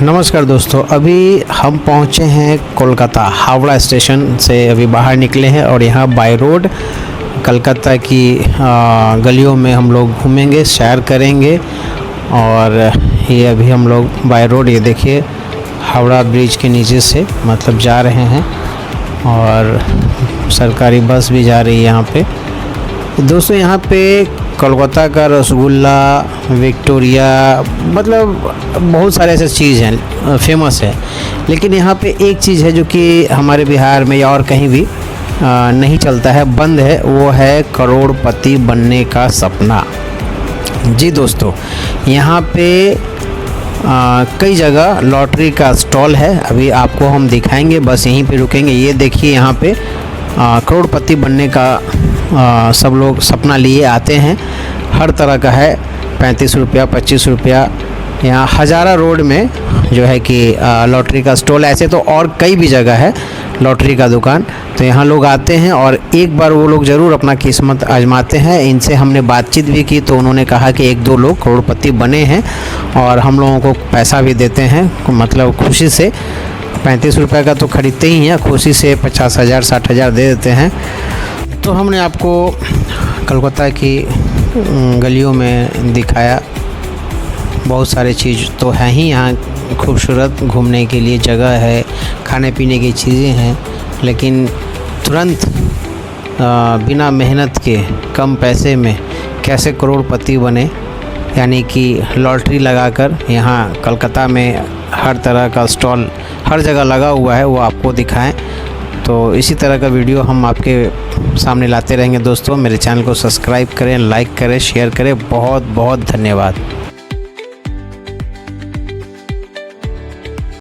नमस्कार दोस्तों, अभी हम पहुंचे हैं कोलकाता हावड़ा स्टेशन से। अभी बाहर निकले हैं और यहाँ बाय रोड कलकत्ता की गलियों में हम लोग घूमेंगे, सैर करेंगे। और ये अभी हम लोग बाय रोड, ये देखिए हावड़ा ब्रिज के नीचे से मतलब जा रहे हैं। और सरकारी बस भी जा रही है यहाँ पे। दोस्तों यहाँ पे कोलकाता का रसगुल्ला, विक्टोरिया, मतलब बहुत सारे ऐसे चीज़ हैं फेमस है। लेकिन यहाँ पे एक चीज़ है जो कि हमारे बिहार में या और कहीं भी नहीं चलता है, बंद है, वो है करोड़पति बनने का सपना। जी दोस्तों, यहाँ पे कई जगह लॉटरी का स्टॉल है। अभी आपको हम दिखाएंगे, बस यहीं पे रुकेंगे। ये देखिए यहाँ पे करोड़पति बनने का सब लोग सपना लिए आते हैं। हर तरह का है, 35 रुपया, 25 रुपया। यहाँ हज़ारा रोड में जो है कि लॉटरी का स्टॉल, ऐसे तो और कई भी जगह है लॉटरी का दुकान। तो यहाँ लोग आते हैं और एक बार वो लोग ज़रूर अपना किस्मत आजमाते हैं। इनसे हमने बातचीत भी की तो उन्होंने कहा कि 1-2 लोग करोड़पति बने हैं और हम लोगों को पैसा भी देते हैं, मतलब खुशी से। 35 रुपये का तो ख़रीदते ही हैं, खुशी से 50,000 60,000 दे देते हैं। तो हमने आपको कोलकाता की गलियों में दिखाया। बहुत सारे चीज़ तो हैं ही यहाँ, खूबसूरत घूमने के लिए जगह है, खाने पीने की चीज़ें हैं। लेकिन तुरंत बिना मेहनत के कम पैसे में कैसे करोड़पति बने, यानी कि लॉटरी लगाकर यहाँ कोलकाता में हर तरह का स्टॉल हर जगह लगा हुआ है, वो आपको दिखाएं। तो इसी तरह का वीडियो हम आपके सामने लाते रहेंगे। दोस्तों मेरे चैनल को सब्सक्राइब करें, लाइक करें, शेयर करें। बहुत बहुत धन्यवाद।